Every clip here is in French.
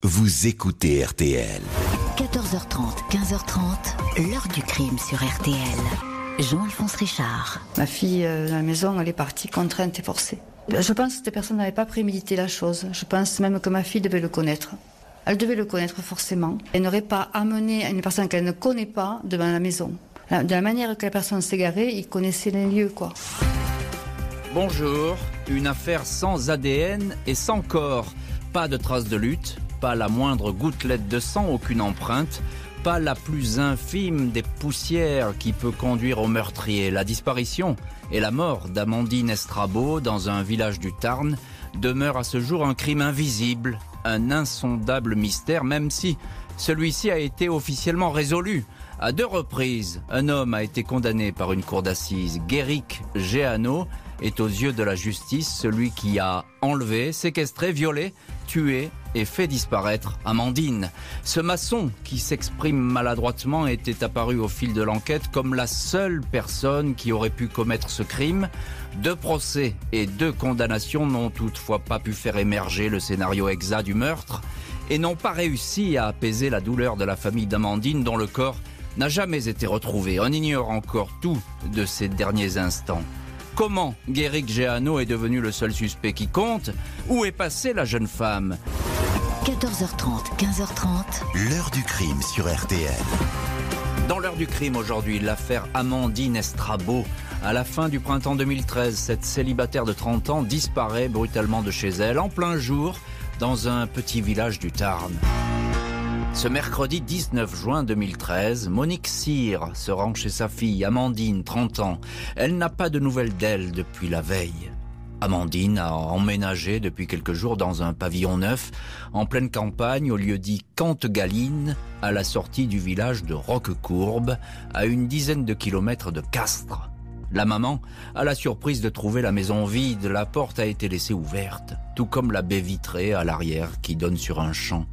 Vous écoutez RTL. 14h30, 15h30, l'heure du crime sur RTL. Jean-Alphonse Richard. Ma fille, à la maison, elle est partie contrainte et forcée. Je pense que cette personne n'avait pas prémédité la chose. Je pense même que ma fille devait le connaître. Elle devait le connaître forcément. Elle n'aurait pas amené une personne qu'elle ne connaît pas devant la maison. De la manière que la personne s'est garée, il connaissait les lieux, quoi. Bonjour, une affaire sans ADN et sans corps. Pas de traces de lutte, pas la moindre gouttelette de sang, aucune empreinte, pas la plus infime des poussières qui peut conduire au meurtrier. La disparition et la mort d'Amandine Estrabo dans un village du Tarn demeure à ce jour un crime invisible, un insondable mystère, même si celui-ci a été officiellement résolu. À 2 reprises, un homme a été condamné par une cour d'assises. Guéric Géano est aux yeux de la justice celui qui a enlevé, séquestré, violé, tué et fait disparaître Amandine. Ce maçon qui s'exprime maladroitement était apparu au fil de l'enquête comme la seule personne qui aurait pu commettre ce crime. 2 procès et 2 condamnations n'ont toutefois pas pu faire émerger le scénario exact du meurtre et n'ont pas réussi à apaiser la douleur de la famille d'Amandine dont le corps n'a jamais été retrouvé. On ignore encore tout de ces derniers instants. Comment Guéric Géano est devenu le seul suspect qui compte? Où est passée la jeune femme? 14h30, 15h30. L'heure du crime sur RTL. Dans l'heure du crime aujourd'hui, l'affaire Amandine Estrabo. À la fin du printemps 2013, cette célibataire de 30 ans disparaît brutalement de chez elle en plein jour dans un petit village du Tarn. Ce mercredi 19 juin 2013, Monique Cyr se rend chez sa fille Amandine, 30 ans. Elle n'a pas de nouvelles d'elle depuis la veille. Amandine a emménagé depuis quelques jours dans un pavillon neuf, en pleine campagne, au lieu-dit Cantegaline, à la sortie du village de Roquecourbe, à une dizaine de kilomètres de Castres. La maman a la surprise de trouver la maison vide. La porte a été laissée ouverte, tout comme la baie vitrée à l'arrière qui donne sur un champ.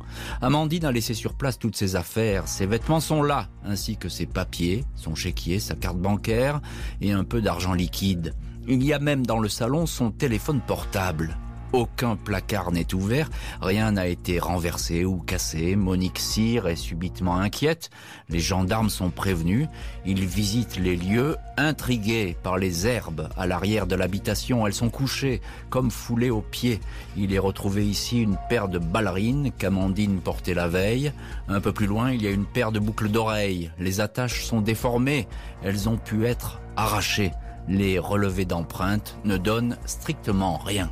Amandine a laissé sur place toutes ses affaires. Ses vêtements sont là, ainsi que ses papiers, son chéquier, sa carte bancaire et un peu d'argent liquide. Il y a même dans le salon son téléphone portable. Aucun placard n'est ouvert, rien n'a été renversé ou cassé. Monique Cyr est subitement inquiète. Les gendarmes sont prévenus. Ils visitent les lieux, intrigués par les herbes à l'arrière de l'habitation. Elles sont couchées, comme foulées aux pieds. Il est retrouvé ici une paire de ballerines qu'Amandine portait la veille. Un peu plus loin, il y a une paire de boucles d'oreilles. Les attaches sont déformées. Elles ont pu être arrachées. Les relevés d'empreintes ne donnent strictement rien.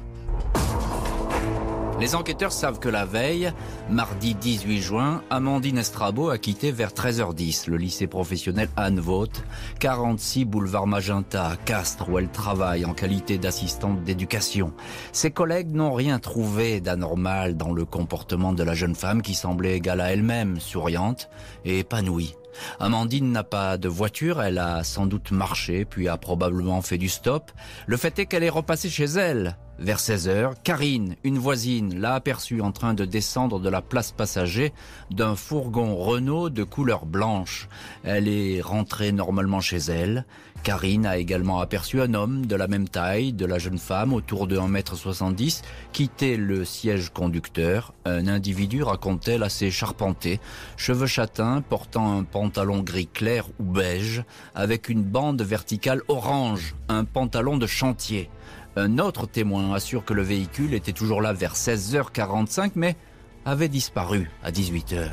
Les enquêteurs savent que la veille, mardi 18 juin, Amandine Estrabo a quitté vers 13h10 le lycée professionnel Anne Vaught, 46 boulevard Magenta à Castres, où elle travaille en qualité d'assistante d'éducation. Ses collègues n'ont rien trouvé d'anormal dans le comportement de la jeune femme qui semblait égale à elle-même, souriante et épanouie. Amandine n'a pas de voiture, elle a sans doute marché, puis a probablement fait du stop. Le fait est qu'elle est repassée chez elle. Vers 16h, Karine, une voisine, l'a aperçue en train de descendre de la place passager d'un fourgon Renault de couleur blanche. Elle est rentrée normalement chez elle. Karine a également aperçu un homme de la même taille de la jeune femme, autour de 1m70, quitter le siège conducteur. Un individu, raconte-t-elle, assez charpenté, cheveux châtains, portant un pantalon gris clair ou beige, avec une bande verticale orange, un pantalon de chantier. Un autre témoin assure que le véhicule était toujours là vers 16h45, mais avait disparu à 18h.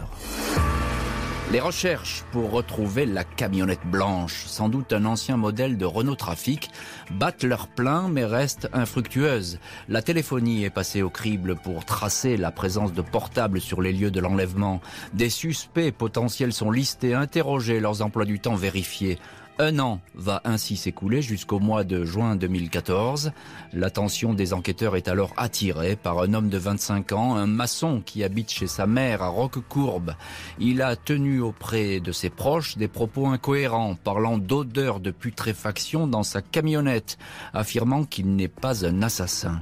Les recherches pour retrouver la camionnette blanche, sans doute un ancien modèle de Renault Trafic, battent leur plein mais restent infructueuses. La téléphonie est passée au crible pour tracer la présence de portables sur les lieux de l'enlèvement. Des suspects potentiels sont listés, interrogés, leurs emplois du temps vérifiés. 1 an va ainsi s'écouler jusqu'au mois de juin 2014. L'attention des enquêteurs est alors attirée par un homme de 25 ans, un maçon qui habite chez sa mère à Roquecourbe. Il a tenu auprès de ses proches des propos incohérents, parlant d'odeur de putréfaction dans sa camionnette, affirmant qu'il n'est pas un assassin.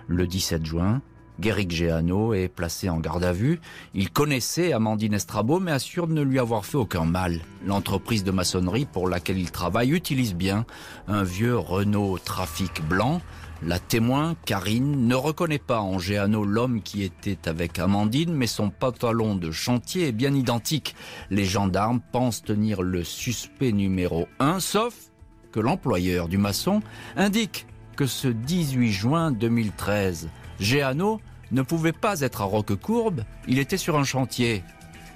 Le 17 juin, Guéric Géano est placé en garde à vue. Il connaissait Amandine Estrabo mais assure ne lui avoir fait aucun mal. L'entreprise de maçonnerie pour laquelle il travaille utilise bien un vieux Renault Trafic blanc. La témoin, Karine, ne reconnaît pas en Géano l'homme qui était avec Amandine, mais son pantalon de chantier est bien identique. Les gendarmes pensent tenir le suspect numéro 1, sauf que l'employeur du maçon indique que ce 18 juin 2013, Géano ne pouvait pas être à Roquecourbe, il était sur un chantier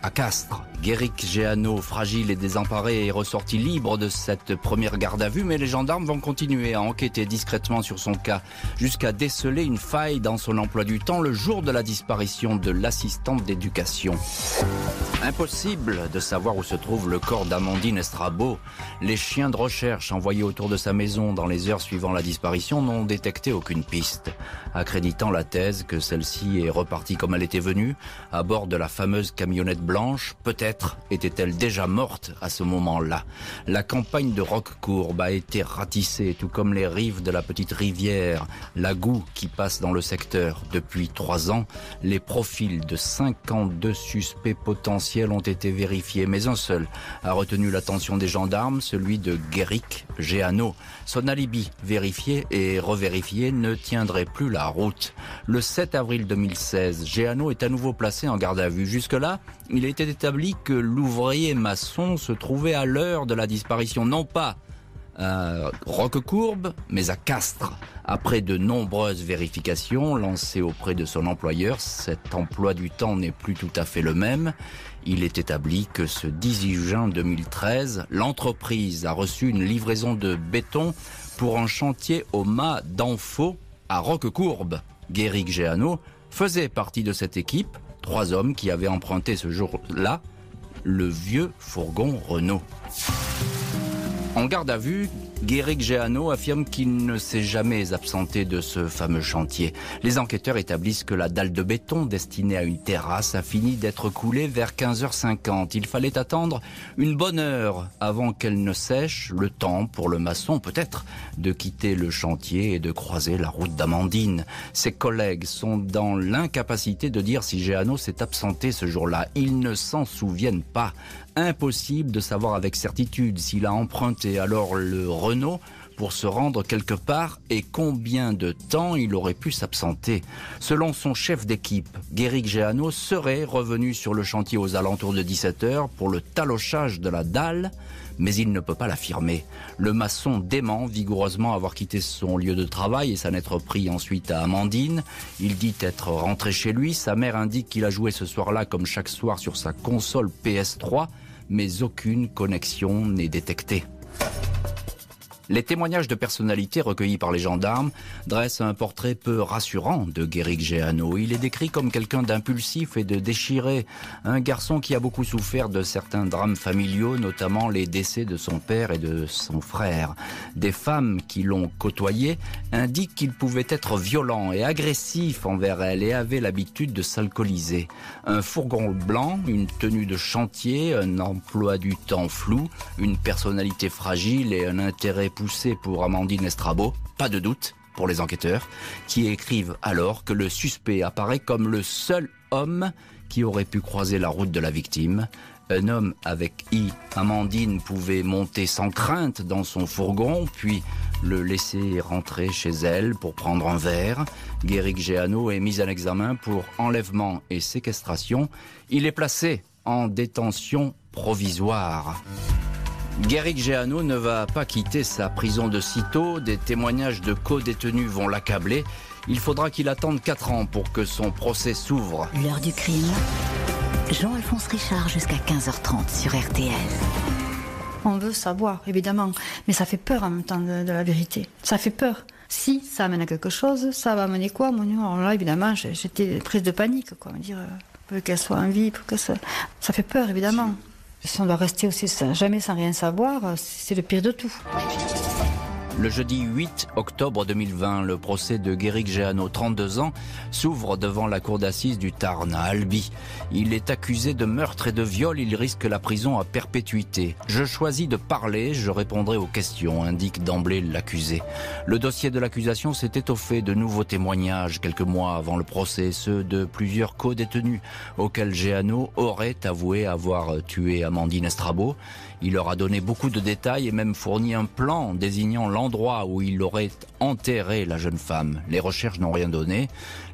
à Castres. Guéric Géano, fragile et désemparé, est ressorti libre de cette première garde à vue, mais les gendarmes vont continuer à enquêter discrètement sur son cas, jusqu'à déceler une faille dans son emploi du temps le jour de la disparition de l'assistante d'éducation. Impossible de savoir où se trouve le corps d'Amandine Estrabot. Les chiens de recherche envoyés autour de sa maison dans les heures suivant la disparition n'ont détecté aucune piste, accréditant la thèse que celle-ci est repartie comme elle était venue, à bord de la fameuse camionnette blanche. Peut-être était-elle déjà morte à ce moment-là. La campagne de Roquecourbe a été ratissée, tout comme les rives de la petite rivière, la Goue qui passe dans le secteur. Depuis 3 ans, les profils de 52 suspects potentiels ont été vérifiés, mais un seul a retenu l'attention des gendarmes, celui de Guéric Géano. Son alibi, vérifié et revérifié, ne tiendrait plus la route. Le 7 avril 2016, Géano est à nouveau placé en garde à vue. Jusque-là, il était établi que l'ouvrier maçon se trouvait à l'heure de la disparition, non pas à Roquecourbe, mais à Castres. Après de nombreuses vérifications lancées auprès de son employeur, cet emploi du temps n'est plus tout à fait le même. Il est établi que ce 18 juin 2013, l'entreprise a reçu une livraison de béton pour un chantier au mât d'Anfo à Roquecourbe. Guéric Géano faisait partie de cette équipe, 3 hommes qui avaient emprunté ce jour-là le vieux fourgon Renault. En garde à vue, Guéric Géano affirme qu'il ne s'est jamais absenté de ce fameux chantier. Les enquêteurs établissent que la dalle de béton destinée à une terrasse a fini d'être coulée vers 15h50. Il fallait attendre une bonne heure avant qu'elle ne sèche, le temps pour le maçon peut-être de quitter le chantier et de croiser la route d'Amandine. Ses collègues sont dans l'incapacité de dire si Géano s'est absenté ce jour-là. Ils ne s'en souviennent pas. Impossible de savoir avec certitude s'il a emprunté alors le Renault pour se rendre quelque part et combien de temps il aurait pu s'absenter. Selon son chef d'équipe, Guéric Géano serait revenu sur le chantier aux alentours de 17h pour le talochage de la dalle, mais il ne peut pas l'affirmer. Le maçon dément vigoureusement avoir quitté son lieu de travail et s'en être pris ensuite à Amandine. Il dit être rentré chez lui. Sa mère indique qu'il a joué ce soir-là comme chaque soir sur sa console PS3, mais aucune connexion n'est détectée. Les témoignages de personnalités recueillis par les gendarmes dressent un portrait peu rassurant de Guéric Géano. Il est décrit comme quelqu'un d'impulsif et de déchiré, un garçon qui a beaucoup souffert de certains drames familiaux, notamment les décès de son père et de son frère. Des femmes qui l'ont côtoyé indiquent qu'il pouvait être violent et agressif envers elles et avait l'habitude de s'alcooliser. Un fourgon blanc, une tenue de chantier, un emploi du temps flou, une personnalité fragile et un intérêt poussé pour Amandine Estrabot, pas de doute pour les enquêteurs, qui écrivent alors que le suspect apparaît comme le seul homme qui aurait pu croiser la route de la victime. Un homme avec qui Amandine pouvait monter sans crainte dans son fourgon, puis le laisser rentrer chez elle pour prendre un verre. Guéric Géano est mis en examen pour enlèvement et séquestration. Il est placé en détention provisoire. Guéric Géano ne va pas quitter sa prison de sitôt. Des témoignages de co-détenus vont l'accabler. Il faudra qu'il attende 4 ans pour que son procès s'ouvre. L'heure du crime. Jean-Alphonse Richard jusqu'à 15h30 sur RTL. On veut savoir, évidemment, mais ça fait peur en même temps de la vérité. Ça fait peur. Si ça amène à quelque chose, ça va amener quoi? Alors là, évidemment, j'étais prise de panique, quoi. Me dire, qu'elle soit en vie, pour que ça fait peur, évidemment. Si on doit rester aussi jamais sans rien savoir, c'est le pire de tout. Le jeudi 8 octobre 2020, le procès de Guéric Géano, 32 ans, s'ouvre devant la cour d'assises du Tarn, à Albi. Il est accusé de meurtre et de viol, il risque la prison à perpétuité. Je choisis de parler, je répondrai aux questions, indique d'emblée l'accusé. Le dossier de l'accusation s'est étoffé de nouveaux témoignages quelques mois avant le procès, ceux de plusieurs co-détenus auxquels Géano aurait avoué avoir tué Amandine Estrabot. Il leur a donné beaucoup de détails et même fourni un plan désignant l'endroit l'endroit où il aurait enterré la jeune femme. Les recherches n'ont rien donné.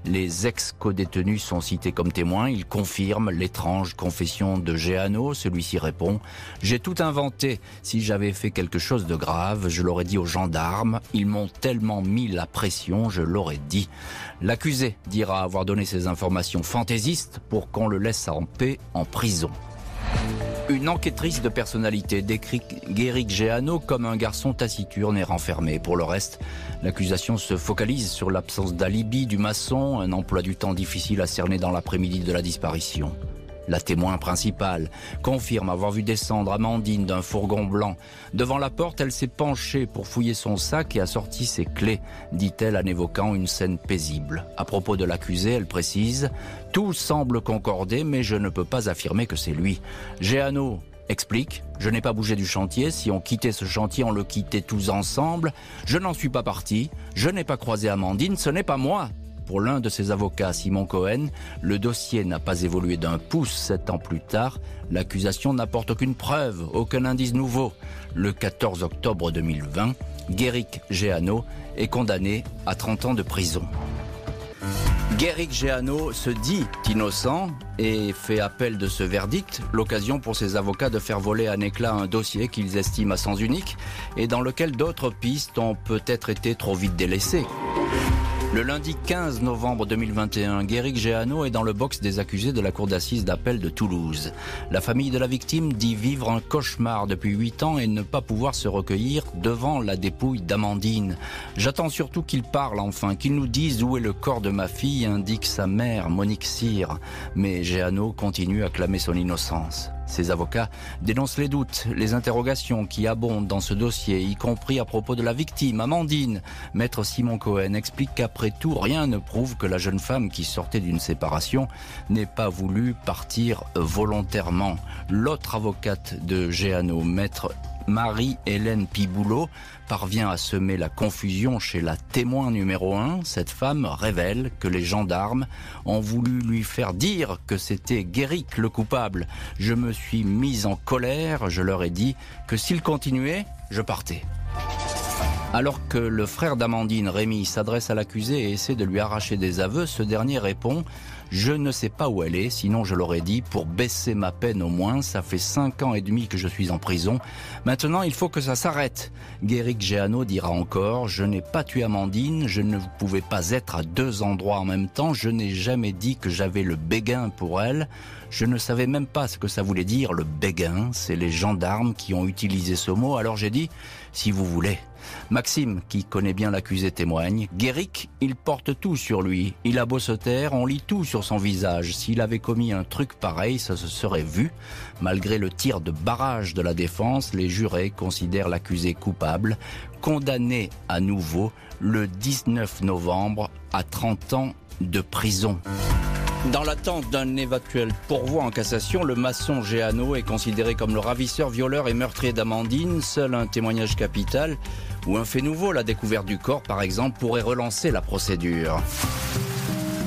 Les ex-codétenus sont cités comme témoins. Ils confirment l'étrange confession de Géano. Celui-ci répond « J'ai tout inventé. Si j'avais fait quelque chose de grave, je l'aurais dit aux gendarmes. Ils m'ont tellement mis la pression, je l'aurais dit. » L'accusé dira avoir donné ces informations fantaisistes pour qu'on le laisse en paix en prison. Une enquêtrice de personnalité décrit Guéric Géano comme un garçon taciturne et renfermé. Pour le reste, l'accusation se focalise sur l'absence d'alibi du maçon, un emploi du temps difficile à cerner dans l'après-midi de la disparition. La témoin principale confirme avoir vu descendre Amandine d'un fourgon blanc. Devant la porte, elle s'est penchée pour fouiller son sac et a sorti ses clés, dit-elle en évoquant une scène paisible. À propos de l'accusé, elle précise « Tout semble concorder, mais je ne peux pas affirmer que c'est lui. » Géano explique « Je n'ai pas bougé du chantier. Si on quittait ce chantier, on le quittait tous ensemble. Je n'en suis pas parti. Je n'ai pas croisé Amandine. Ce n'est pas moi. » Pour l'un de ses avocats, Simon Cohen, le dossier n'a pas évolué d'un pouce 7 ans plus tard. L'accusation n'apporte aucune preuve, aucun indice nouveau. Le 14 octobre 2020, Guéric Géano est condamné à 30 ans de prison. Guéric Géano se dit innocent et fait appel de ce verdict, l'occasion pour ses avocats de faire voler en éclats un dossier qu'ils estiment à sens unique et dans lequel d'autres pistes ont peut-être été trop vite délaissées. Le lundi 15 novembre 2021, Guéric Géano est dans le box des accusés de la cour d'assises d'appel de Toulouse. La famille de la victime dit vivre un cauchemar depuis 8 ans et ne pas pouvoir se recueillir devant la dépouille d'Amandine. J'attends surtout qu'il parle enfin, qu'il nous dise où est le corps de ma fille, indique sa mère, Monique Cyr. Mais Géano continue à clamer son innocence. Ses avocats dénoncent les doutes, les interrogations qui abondent dans ce dossier, y compris à propos de la victime, Amandine. Maître Simon Cohen explique qu'après tout, rien ne prouve que la jeune femme qui sortait d'une séparation n'ait pas voulu partir volontairement. L'autre avocate de Géano, maître Marie-Hélène Piboulot, parvient à semer la confusion chez la témoin numéro 1. Cette femme révèle que les gendarmes ont voulu lui faire dire que c'était Guéric le coupable. Je me suis mise en colère, je leur ai dit que s'ils continuaient, je partais. Alors que le frère d'Amandine, Rémi, s'adresse à l'accusé et essaie de lui arracher des aveux, ce dernier répond « Je ne sais pas où elle est, sinon je l'aurais dit, pour baisser ma peine au moins, ça fait 5 ans et demi que je suis en prison. Maintenant, il faut que ça s'arrête. » Guéric Géano dira encore « Je n'ai pas tué Amandine, je ne pouvais pas être à 2 endroits en même temps, je n'ai jamais dit que j'avais le béguin pour elle. Je ne savais même pas ce que ça voulait dire, le béguin. C'est les gendarmes qui ont utilisé ce mot, alors j'ai dit « Si vous voulez ». Maxime, qui connaît bien l'accusé, témoigne. Guéric, il porte tout sur lui. Il a beau se taire, on lit tout sur son visage. S'il avait commis un truc pareil, ça se serait vu. Malgré le tir de barrage de la défense, les jurés considèrent l'accusé coupable, condamné à nouveau le 19 novembre à 30 ans de prison. Dans l'attente d'un éventuel pourvoi en cassation, le maçon Géano est considéré comme le ravisseur, violeur et meurtrier d'Amandine. Seul un témoignage capital ou un fait nouveau, la découverte du corps par exemple, pourrait relancer la procédure.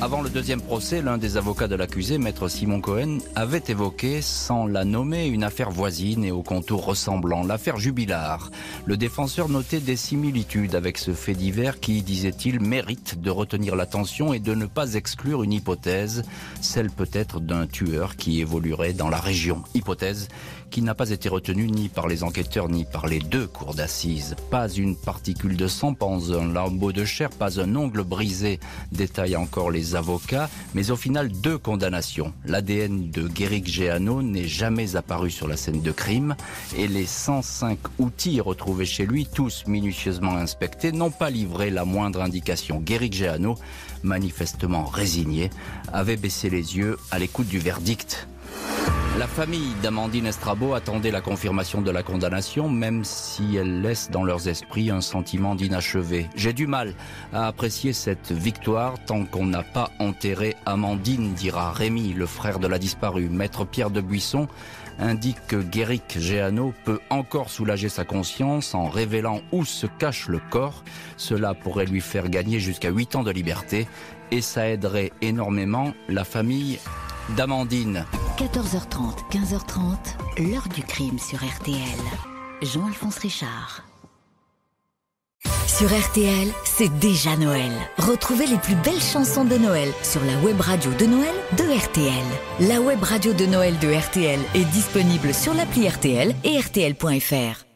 Avant le deuxième procès, l'un des avocats de l'accusé, maître Simon Cohen, avait évoqué, sans la nommer, une affaire voisine et aux contours ressemblants, l'affaire Jubilard. Le défenseur notait des similitudes avec ce fait divers qui, disait-il, mérite de retenir l'attention et de ne pas exclure une hypothèse, celle peut-être d'un tueur qui évoluerait dans la région. Hypothèse qui n'a pas été retenue ni par les enquêteurs ni par les 2 cours d'assises. Pas une particule de sang, pas un lambeau de chair, pas un ongle brisé, détaillent encore les avocats, mais au final 2 condamnations. L'ADN de Guéric Géano n'est jamais apparu sur la scène de crime et les 105 outils retrouvés chez lui, tous minutieusement inspectés, n'ont pas livré la moindre indication. Guéric Géano, manifestement résigné, avait baissé les yeux à l'écoute du verdict. La famille d'Amandine Estrabot attendait la confirmation de la condamnation, même si elle laisse dans leurs esprits un sentiment d'inachevé. J'ai du mal à apprécier cette victoire tant qu'on n'a pas enterré Amandine, dira Rémi, le frère de la disparue. Maître Pierre de Buisson indique que Guéric Géano peut encore soulager sa conscience en révélant où se cache le corps. Cela pourrait lui faire gagner jusqu'à 8 ans de liberté et ça aiderait énormément la famille d'Amandine. 14h30, 15h30, l'heure du crime sur RTL. Jean-Alphonse Richard. Sur RTL, c'est déjà Noël. Retrouvez les plus belles chansons de Noël sur la web radio de Noël de RTL. La web radio de Noël de RTL est disponible sur l'appli RTL et RTL.fr.